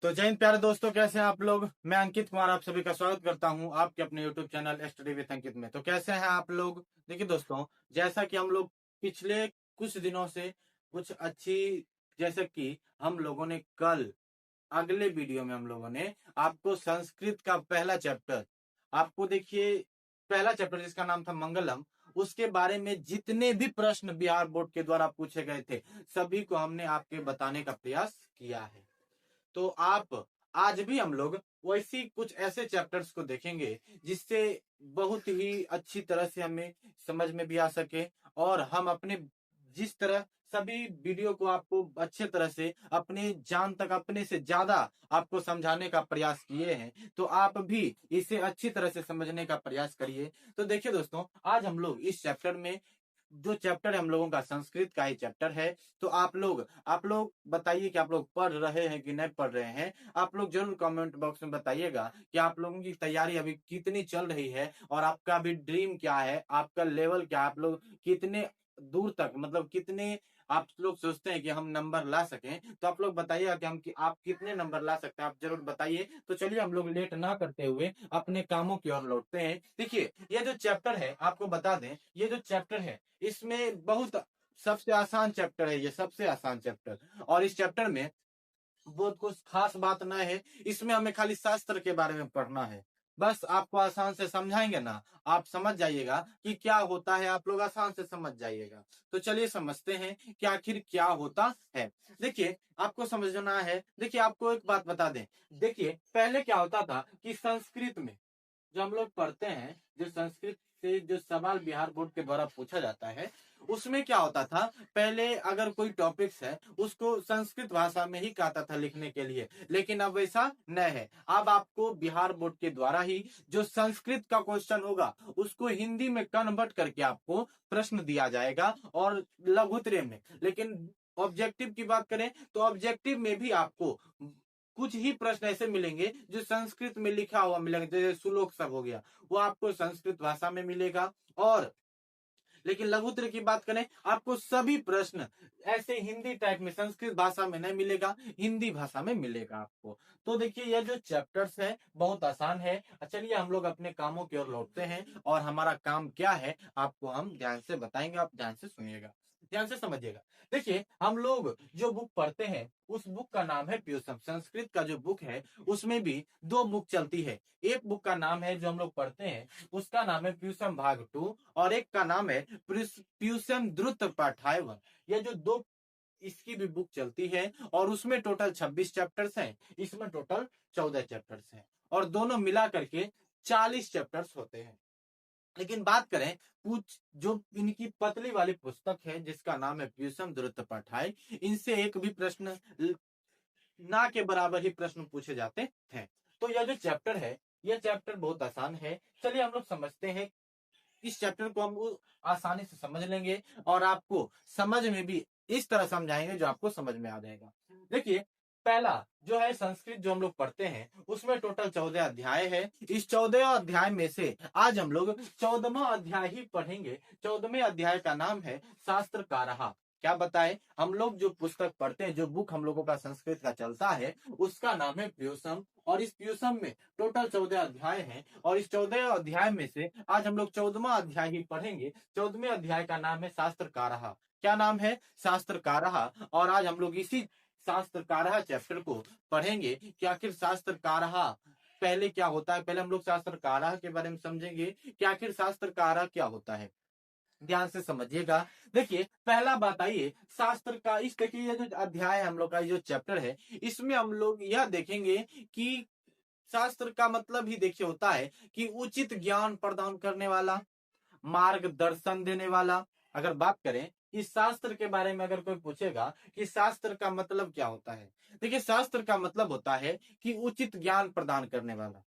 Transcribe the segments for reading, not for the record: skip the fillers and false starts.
तो जय हिंद प्यारे दोस्तों, कैसे हैं आप लोग। मैं अंकित कुमार आप सभी का स्वागत करता हूं आपके अपने यूट्यूब चैनल स्टडी विद अंकित में। तो कैसे हैं आप लोग। देखिए दोस्तों, जैसा कि हम लोग पिछले कुछ दिनों से कुछ अच्छी, जैसे कि हम लोगों ने कल अगले वीडियो में हम लोगों ने आपको संस्कृत का पहला चैप्टर, आपको देखिए पहला चैप्टर जिसका नाम था मंगलम, उसके बारे में जितने भी प्रश्न बिहार बोर्ड के द्वारा पूछे गए थे सभी को हमने आपके बताने का प्रयास किया है। तो आप आज भी हम लोग वैसी कुछ ऐसे चैप्टर्स को देखेंगे जिससे बहुत ही अच्छी तरह से हमें समझ में भी आ सके, और हम अपने जिस तरह सभी वीडियो को आपको अच्छे तरह से अपने जान तक अपने से ज्यादा आपको समझाने का प्रयास किए हैं, तो आप भी इसे अच्छी तरह से समझने का प्रयास करिए। तो देखिए दोस्तों, आज हम लोग इस चैप्टर में, जो चैप्टर हम लोगों का संस्कृत का ही चैप्टर है, तो आप लोग बताइए कि आप लोग पढ़ रहे हैं कि नहीं पढ़ रहे हैं। आप लोग जरूर कमेंट बॉक्स में बताइएगा कि आप लोगों की तैयारी अभी कितनी चल रही है, और आपका अभी ड्रीम क्या है, आपका लेवल क्या है, आप लोग कितने दूर तक, मतलब कितने आप लोग सोचते हैं कि हम नंबर ला सकें। तो आप लोग बताइएगा कि आप कितने नंबर ला सकते हैं, आप जरूर बताइए। तो चलिए हम लोग लेट ना करते हुए अपने कामों की ओर लौटते हैं। देखिए, ये जो चैप्टर है आपको बता दें, ये जो चैप्टर है इसमें बहुत सबसे आसान चैप्टर है, ये सबसे आसान चैप्टर। और इस चैप्टर में बहुत कुछ खास बात ना है, इसमें हमें खाली शास्त्र के बारे में पढ़ना है। बस आपको आसान से समझाएंगे ना, आप समझ जाइएगा कि क्या होता है, आप लोग आसान से समझ जाइएगा। तो चलिए समझते हैं कि आखिर क्या होता है। देखिए, आपको समझना है। देखिए, आपको एक बात बता दें। देखिए, पहले क्या होता था कि संस्कृत में जो हम लोग पढ़ते हैं, जो संस्कृत से जो सवाल बिहार बोर्ड के द्वारा पूछा जाता है, उसमें क्या होता था, पहले अगर कोई टॉपिक्स है उसको संस्कृत भाषा में ही कहता था लिखने के लिए, लेकिन अब वैसा नहीं है। अब आपको बिहार बोर्ड के द्वारा ही जो संस्कृत का क्वेश्चन होगा उसको हिंदी में कन्वर्ट करके आपको प्रश्न दिया जाएगा, और लघुत्तरीय में। लेकिन ऑब्जेक्टिव की बात करें तो ऑब्जेक्टिव में भी आपको कुछ ही प्रश्न ऐसे मिलेंगे जो संस्कृत में लिखा हुआ मिलेगा, जैसे श्लोक सब हो गया, वो आपको संस्कृत भाषा में मिलेगा। और लेकिन लघुत्तर की बात करें, आपको सभी प्रश्न ऐसे हिंदी टाइप में, संस्कृत भाषा में नहीं मिलेगा, हिंदी भाषा में मिलेगा आपको। तो देखिए, यह जो चैप्टर्स है बहुत आसान है। चलिए हम लोग अपने कामों की ओर लौटते हैं, और हमारा काम क्या है आपको हम ध्यान से बताएंगे, आप ध्यान से सुनिएगा, ध्यान से समझिएगा। देखिए, हम लोग जो बुक पढ़ते हैं उस बुक का नाम है प्यूसम। संस्कृत का जो बुक है उसमें भी दो बुक चलती है। एक बुक का नाम है जो हम लोग पढ़ते हैं, उसका नाम है प्यूसम भाग 2, और एक का नाम है प्यूसम द्रुत पाठाय 1। ये जो दो इसकी भी बुक चलती है, और उसमें टोटल 26 चैप्टर्स हैं, इसमें टोटल 14 चैप्टर्स हैं, और दोनों मिला करके 40 चैप्टर्स होते हैं। लेकिन बात करें कुछ जो इनकी पतली वाली पुस्तक है जिसका नाम है प्यूसम द्रुत पाठाय, इनसे एक भी प्रश्न ना के बराबर ही प्रश्न पूछे जाते हैं। तो यह जो चैप्टर है, यह चैप्टर बहुत आसान है। चलिए हम लोग समझते हैं। इस चैप्टर को हम आसानी से समझ लेंगे, और आपको समझ में भी इस तरह समझाएंगे जो आपको समझ में आ जाएगा। देखिए, पहला जो है संस्कृत जो हम लोग पढ़ते हैं उसमें टोटल 14 अध्याय है। इस 14 अध्याय में से आज हम लोग 14वां अध्याय ही पढ़ेंगे। 14वें अध्याय का नाम है शास्त्र कारहा। क्या बताएं, हम लोग जो पुस्तक पढ़ते हैं, जो बुक हम लोगों का संस्कृत का चलता है, उसका नाम है प्यूसम, और इस प्यूसम में टोटल 14 अध्याय हैं। और इस 14 अध्याय में से आज हम लोग 14वां अध्याय ही पढ़ेंगे। 14वें अध्याय का नाम है शास्त्र कारहा। क्या नाम है? शास्त्र कारहा। और आज हम लोग इसी शास्त्र कारहा चैप्टर को पढ़ेंगे कि आखिर शास्त्र कारहा पहले क्या होता है। पहले हम लोग शास्त्र कारहा के बारे में समझेंगे कि आखिर शास्त्र कारहा क्या होता है। ध्यान से समझिएगा। देखिए, पहला बात आइए शास्त्र का। इस देखिए, ये जो अध्याय है हम लोग का, जो चैप्टर है, इसमें हम लोग यह देखेंगे कि शास्त्र का मतलब ही देखिए होता है कि उचित ज्ञान प्रदान करने वाला, मार्गदर्शन देने वाला। अगर बात करें इस शास्त्र के बारे में, अगर कोई पूछेगा कि शास्त्र का मतलब क्या होता है, देखिए शास्त्र का मतलब होता है कि उचित ज्ञान प्रदान करने वाला,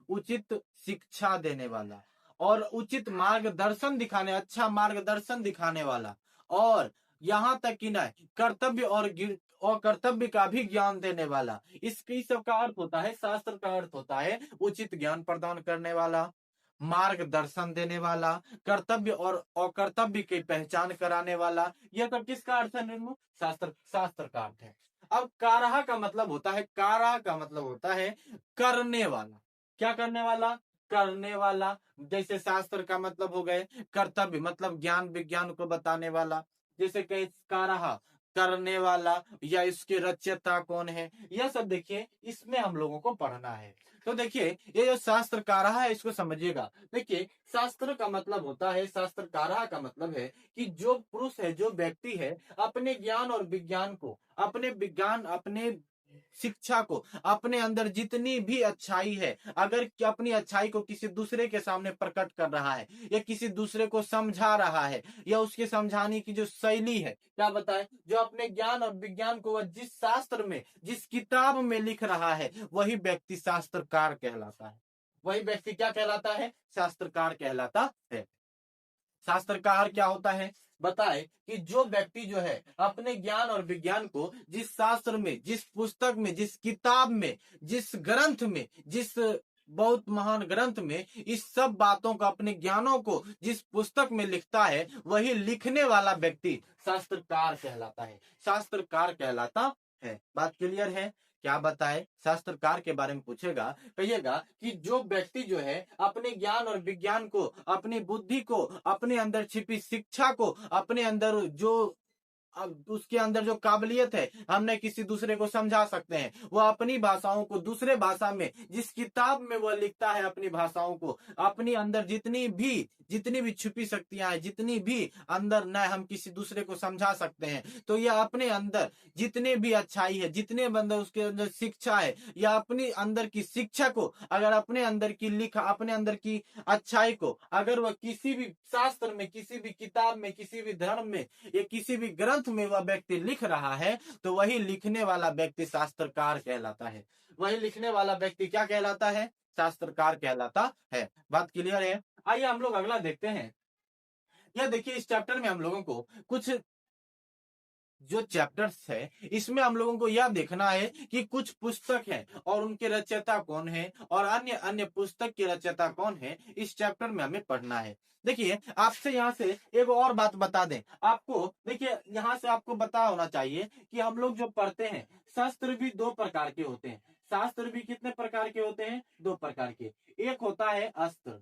उचित शिक्षा देने वाला, और उचित मार्गदर्शन दिखाने, अच्छा मार्गदर्शन दिखाने वाला, और यहाँ तक कि न कर्तव्य और कर्तव्य का भी ज्ञान देने वाला। इसकी सबका अर्थ होता है, शास्त्र का अर्थ होता है उचित ज्ञान प्रदान करने वाला, मार्गदर्शन देने वाला, कर्तव्य और अकर्तव्य की पहचान कराने वाला। यह सब किसका अर्थ है निर्मल? शास्त्र का अर्थ है। अब कारहा का मतलब होता है, कारहा का मतलब होता है करने वाला। क्या करने वाला? करने वाला। जैसे शास्त्र का मतलब हो गए कर्तव्य, मतलब ज्ञान विज्ञान को बताने वाला। जैसे कहीं कारहा करने वाला, या इसके रचयिता कौन है, यह सब देखिए इसमें हम लोगों को पढ़ना है। तो देखिए ये जो शास्त्रकारः है इसको समझिएगा। देखिए शास्त्र का मतलब होता है, शास्त्रकारः का मतलब है कि जो पुरुष है, जो व्यक्ति है, अपने ज्ञान और विज्ञान को, अपने विज्ञान, अपने शिक्षा को, अपने अंदर जितनी भी अच्छाई है, अगर अपनी अच्छाई को किसी दूसरे के सामने प्रकट कर रहा है, या किसी दूसरे को समझा रहा है, या उसके समझाने की जो शैली है, क्या बताए, जो अपने ज्ञान और विज्ञान को वह जिस शास्त्र में, जिस किताब में लिख रहा है, वही व्यक्ति शास्त्रकार कहलाता है। वही व्यक्ति क्या कहलाता है? शास्त्रकार कहलाता है। शास्त्रकार क्या होता है? बताए कि जो व्यक्ति जो है अपने ज्ञान और विज्ञान को जिस शास्त्र में, जिस पुस्तक में, जिस किताब में, जिस ग्रंथ में, जिस बहुत महान ग्रंथ में इस सब बातों को, अपने ज्ञानों को जिस पुस्तक में लिखता है, वही लिखने वाला व्यक्ति शास्त्रकार कहलाता है। शास्त्रकार कहलाता है। बात क्लियर है? क्या बताए? शास्त्रकार के बारे में पूछेगा, कहिएगा कि जो व्यक्ति जो है अपने ज्ञान और विज्ञान को, अपनी बुद्धि को, अपने अंदर छिपी शिक्षा को, अपने अंदर जो अब उसके अंदर जो काबिलियत है, हमने किसी दूसरे को समझा सकते हैं, वह अपनी भाषाओं को दूसरे भाषा में, जिस किताब में वह लिखता है अपनी भाषाओं को, अपनी अंदर जितनी भी छुपी शक्तियां हैं, जितनी भी अंदर न हम किसी दूसरे को समझा सकते हैं, तो यह अपने अंदर जितने भी अच्छाई है, जितने बंदर उसके अंदर शिक्षा है, या अपनी अंदर की शिक्षा को, अगर अपने अंदर की अपने अंदर की अच्छाई को अगर वह किसी भी शास्त्र में, किसी भी किताब में, किसी भी धर्म में, या किसी भी ग्रंथ में वह व्यक्ति लिख रहा है, तो वही लिखने वाला व्यक्ति शास्त्रकार कहलाता है। वही लिखने वाला व्यक्ति क्या कहलाता है? शास्त्रकार कहलाता है। बात क्लियर है? आइए हम लोग अगला देखते हैं। यह देखिए इस चैप्टर में हम लोगों को कुछ जो चैप्टर्स है, इसमें हम लोगों को यह देखना है कि कुछ पुस्तक है और उनके रचयिता कौन है, और अन्य अन्य पुस्तक के रचयिता कौन है, इस चैप्टर में हमें पढ़ना है। देखिए आपसे यहाँ से एक और बात बता दें आपको। देखिए यहाँ से आपको पता होना चाहिए कि हम लोग जो पढ़ते हैं, शास्त्र भी दो प्रकार के होते हैं। शास्त्र भी कितने प्रकार के होते हैं? दो प्रकार के। एक होता है अस्त्र,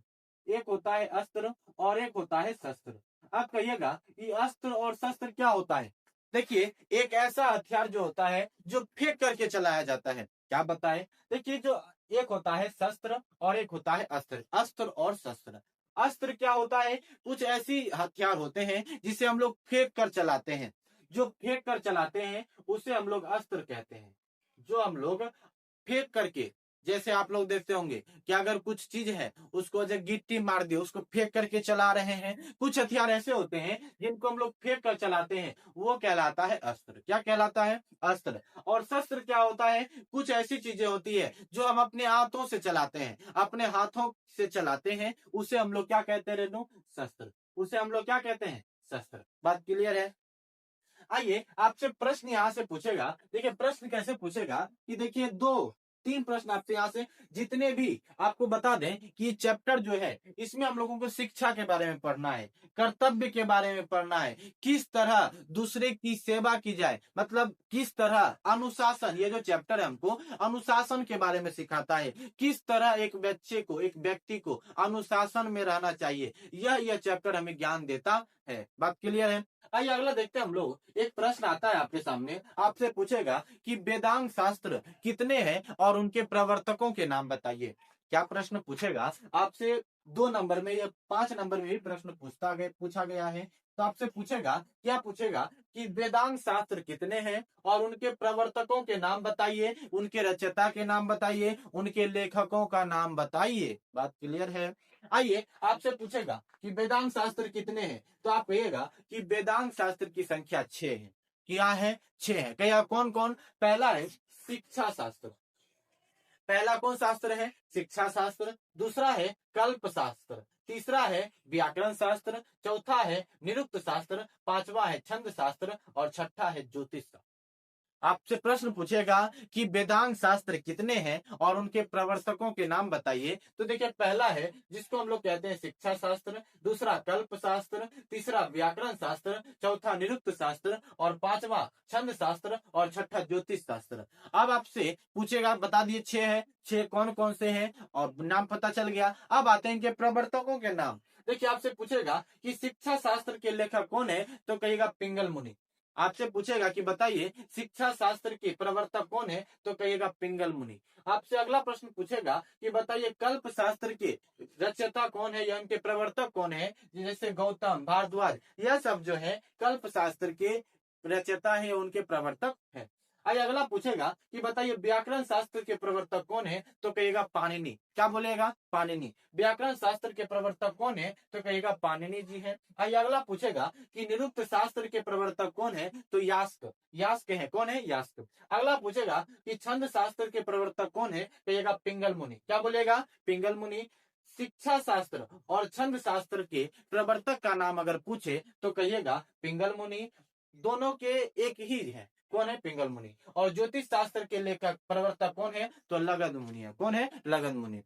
एक होता है अस्त्र, और एक होता है शस्त्र। आप कहिएगा कि अस्त्र और शस्त्र क्या होता है? देखिए एक ऐसा हथियार जो होता है जो फेंक करके चलाया जाता है। क्या बताए? देखिए जो एक होता है शस्त्र और एक होता है अस्त्र। अस्त्र और शस्त्र। अस्त्र क्या होता है? कुछ ऐसी हथियार होते हैं जिसे हम लोग फेंक कर चलाते हैं। जो फेंक कर चलाते हैं उसे हम लोग अस्त्र कहते हैं। जो हम लोग फेंक करके, जैसे आप लोग देखते होंगे कि अगर कुछ चीज है उसको जब गिट्टी मार दी, उसको फेंक करके चला रहे हैं। कुछ हथियार ऐसे होते हैं जिनको हम लोग फेंक कर चलाते हैं, वो कहलाता है अस्त्र। क्या कहलाता है? अस्त्र। और शस्त्र क्या होता है? कुछ ऐसी चीजें होती है जो हम अपने हाथों से चलाते हैं, अपने हाथों से चलाते हैं, उसे हम लोग क्या कहते हैं रेनू? शस्त्र। उसे हम लोग क्या कहते हैं? शस्त्र। बात क्लियर है? आइए आपसे प्रश्न यहाँ से पूछेगा। देखिए प्रश्न कैसे पूछेगा कि देखिए दो तीन प्रश्न आपसे यहाँ से, जितने भी आपको बता दें कि चैप्टर जो है इसमें हम लोगों को शिक्षा के बारे में पढ़ना है, कर्तव्य के बारे में पढ़ना है, किस तरह दूसरे की सेवा की जाए, मतलब किस तरह अनुशासन, ये जो चैप्टर है हमको अनुशासन के बारे में सिखाता है, किस तरह एक बच्चे को, एक व्यक्ति को अनुशासन में रहना चाहिए, यह चैप्टर हमें ज्ञान देता है। बात क्लियर है? आइए अगला देखते हैं हम लोग। एक प्रश्न आता है आपके सामने, आपसे पूछेगा कि वेदांग शास्त्र कितने हैं और उनके प्रवर्तकों के नाम बताइए। क्या प्रश्न पूछेगा आपसे? 2 नंबर में या 5 नंबर में भी प्रश्न पूछा गया है। तो आपसे पूछेगा, क्या पूछेगा कि वेदांग शास्त्र कितने हैं और उनके प्रवर्तकों के नाम बताइए, उनके रचयिता के नाम बताइए, उनके लेखकों का नाम बताइए। बात क्लियर है? आइए आपसे पूछेगा कि वेदांत शास्त्र कितने हैं, तो आप कहिएगा कि वेदांत शास्त्र की संख्या 6 है। क्या है? 6 है। कहिएगा कौन कौन? पहला है शिक्षा शास्त्र। पहला कौन शास्त्र है? शिक्षा शास्त्र। दूसरा है कल्प शास्त्र। तीसरा है व्याकरण शास्त्र। चौथा है निरुक्त शास्त्र। पांचवा है छंद शास्त्र और छठा है ज्योतिष शास्त्र। आपसे प्रश्न पूछेगा कि वेदांत शास्त्र कितने हैं और उनके प्रवर्तकों के नाम बताइए। तो देखिए, पहला है जिसको हम लोग कहते हैं शिक्षा शास्त्र, दूसरा कल्प शास्त्र, तीसरा व्याकरण शास्त्र, चौथा निरुक्त शास्त्र और पांचवा छंद शास्त्र और छठा ज्योतिष शास्त्र। अब आपसे पूछेगा, बता दिए 6 है, 6 कौन कौन से हैं और नाम पता चल गया। अब आते हैं इनके प्रवर्तकों के नाम। देखिए, आपसे पूछेगा कि शिक्षा शास्त्र के लेखक कौन है, तो कहिएगा पिंगल मुनि। आपसे पूछेगा कि बताइए शिक्षा शास्त्र के प्रवर्तक कौन है, तो कहिएगा पिंगल मुनि। आपसे अगला प्रश्न पूछेगा कि बताइए कल्प शास्त्र के रचयिता कौन है या इनके प्रवर्तक कौन है, जैसे गौतम, भारद्वाज, यह सब जो है कल्प शास्त्र के रचयिता है, उनके प्रवर्तक है। आइए अगला पूछेगा कि बताइए व्याकरण शास्त्र के प्रवर्तक कौन है, तो कहिएगा पाणिनि। क्या बोलेगा? पाणिनि। व्याकरण शास्त्र के प्रवर्तक कौन है, तो कहिएगा पाणिनि जी है। आइए अगला पूछेगा कि निरुक्त शास्त्र के प्रवर्तक कौन है, तो यास्क। यास्क है, कौन है? यास्क। अगला पूछेगा कि छंद शास्त्र के प्रवर्तक कौन है, कहिएगा पिंगल मुनि। क्या बोलेगा? पिंगल मुनि। शिक्षा शास्त्र और छंद शास्त्र के प्रवर्तक का नाम अगर पूछे तो कहिएगा पिंगल मुनि। दोनों के एक ही है, कौन है? पिंगल मुनि। और ज्योतिष शास्त्र के लेखक प्रवर्तक कौन है, तो लगन मुनि है। कौन है? लगन मुनि।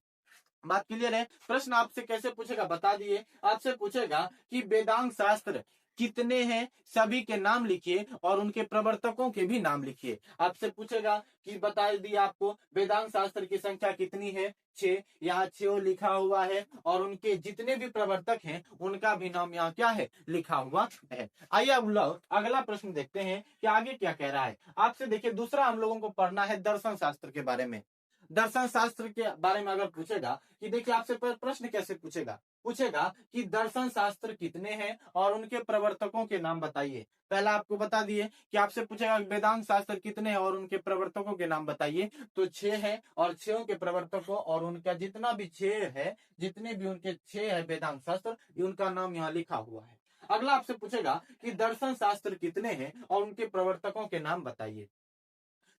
बात क्लियर है? प्रश्न आपसे कैसे पूछेगा बता दिए। आपसे पूछेगा कि वेदांत शास्त्र कितने हैं, सभी के नाम लिखिए और उनके प्रवर्तकों के भी नाम लिखिए। आपसे पूछेगा कि बता दिए आपको वेदांत शास्त्र की संख्या कितनी है, 6। यहाँ 6 लिखा हुआ है और उनके जितने भी प्रवर्तक हैं उनका भी नाम यहाँ क्या है, लिखा हुआ है। आइए अब लोग अगला प्रश्न देखते हैं कि आगे क्या कह रहा है। आपसे देखिए दूसरा हम लोगों को पढ़ना है दर्शन शास्त्र के बारे में। दर्शन शास्त्र के बारे में अगर पूछेगा कि देखिए आपसे प्रश्न कैसे पूछेगा, पूछेगा कि दर्शन शास्त्र कितने हैं और उनके प्रवर्तकों के नाम बताइए। पहला आपको बता दिए कि आपसे पूछेगा वेदांत शास्त्र कितने हैं और उनके प्रवर्तकों के नाम बताइए, तो 6 है और 6 के प्रवर्तकों और उनका जितना भी 6 है, जितने भी उनके 6 है वेदांत शास्त्र, उनका नाम यहाँ लिखा हुआ है। अगला आपसे पूछेगा कि दर्शन शास्त्र कितने हैं और उनके प्रवर्तकों के नाम बताइए।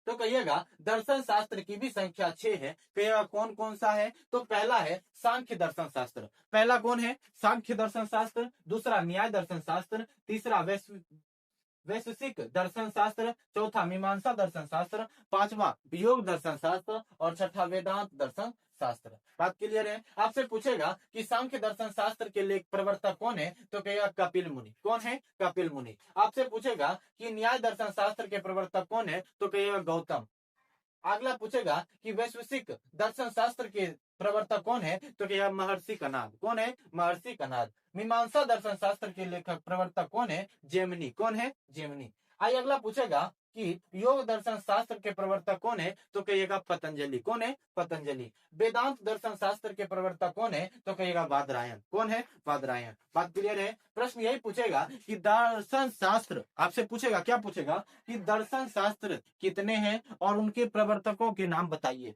तो कहिएगा दर्शन शास्त्र की भी संख्या 6 है। कहिएगा कौन कौन सा है, तो पहला है सांख्य दर्शन शास्त्र। पहला कौन है? सांख्य दर्शन शास्त्र। दूसरा न्याय दर्शन शास्त्र। तीसरा वैशेषिक दर्शन शास्त्र। चौथा मीमांसा दर्शन शास्त्र। पांचवा योग दर्शन शास्त्र और छठा वेदांत दर्शन शास्त्र। बात क्लियर है? आपसे पूछेगा कि सांख्य दर्शन शास्त्र के लेख प्रवर्तक कौन है, तो कहेगा कपिल मुनि। कौन है? कपिल मुनि। आपसे पूछेगा कि न्याय दर्शन शास्त्र के प्रवर्तक कौन है, तो कहेगा गौतम। अगला पूछेगा कि वैश्विक दर्शन शास्त्र के प्रवर्तक कौन है, तो कहेगा महर्षि कनाद। कौन है? महर्षि कनाद। मीमांसा दर्शन शास्त्र के लेखक प्रवर्तक कौन है? जेमिनी। कौन है? जेमिनी। आइए अगला पूछेगा कि योग दर्शन शास्त्र के प्रवर्तक कौन है, तो कहिएगा पतंजलि। कौन है? पतंजलि। वेदांत दर्शन शास्त्र के प्रवर्तक कौन है, तो कहिएगा बादरायण। कौन है? बादरायण। बात क्लियर है? प्रश्न यही पूछेगा कि दर्शन शास्त्र, आपसे पूछेगा, क्या पूछेगा कि दर्शन शास्त्र कितने हैं और उनके प्रवर्तकों के नाम बताइए।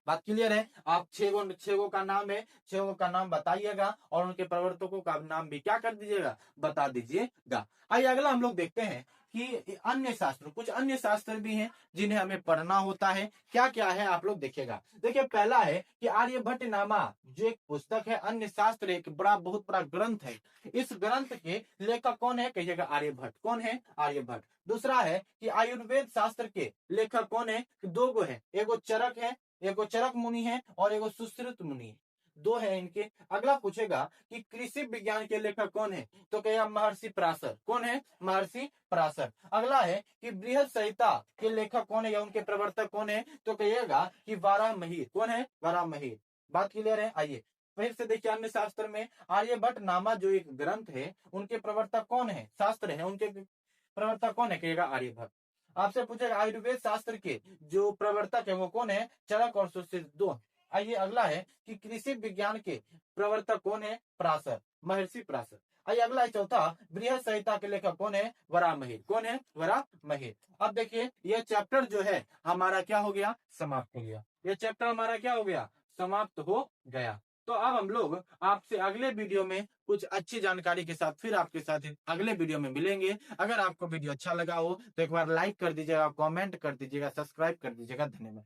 बात क्लियर है? आप 6 का नाम है, 6 का नाम बताइएगा और उनके प्रवर्तकों का नाम भी क्या कर दीजिएगा, बता दीजिएगा। आइए अगला हम लोग देखते हैं कि अन्य शास्त्र, कुछ अन्य शास्त्र भी हैं जिन्हें हमें पढ़ना होता है। क्या क्या है आप लोग देखिएगा। देखिए पहला है कि आर्यभट्ट नामा जो एक पुस्तक है, अन्य शास्त्र एक बहुत बड़ा ग्रंथ है। इस ग्रंथ के लेखक कौन है, कहिएगा आर्यभट्ट। कौन है? आर्यभट्ट। दूसरा है कि आयुर्वेद शास्त्र के लेखक कौन है, 2 गो है, एगो चरक है, एगो चरक मुनि है और एगो सुश्रुत मुनि है, 2 है इनके। अगला पूछेगा कि कृषि विज्ञान के लेखक कौन है, तो कहेगा महर्षि पराशर। कौन है? महर्षि पराशर। अगला है कि बृहद संहिता के लेखक कौन है या उनके प्रवर्तक कौन है, तो कहिएगा कि वारामहीर। कौन है? वारामहीर। बात क्लियर है? आइए फिर से देखिए अन्य शास्त्र में आर्यभट्ट नामा जो एक ग्रंथ है, उनके प्रवर्तक कौन है, शास्त्र है, उनके प्रवर्तक कौन है, कहिएगा आर्यभट्ट। आपसे पूछेगा आयुर्वेद शास्त्र के जो प्रवर्तक है वो कौन है, चरक और सुश्रुत, 2। आइए अगला है कि कृषि विज्ञान के प्रवर्तक कौन है, पराशर, महर्षि पराशर। आइए अगला है चौथा, बृहद संहिता के लेखक कौन है, वराहमिहिर। कौन है? वराहमिहिर। अब देखिए यह चैप्टर जो है हमारा क्या हो गया, समाप्त हो गया। यह चैप्टर हमारा क्या हो गया, समाप्त हो गया। तो अब हम लोग आपसे अगले वीडियो में कुछ अच्छी जानकारी के साथ फिर आपके साथ अगले वीडियो में मिलेंगे। अगर आपको वीडियो अच्छा लगा हो तो एक बार लाइक कर दीजिएगा, कमेंट कर दीजिएगा, सब्सक्राइब कर दीजिएगा। धन्यवाद।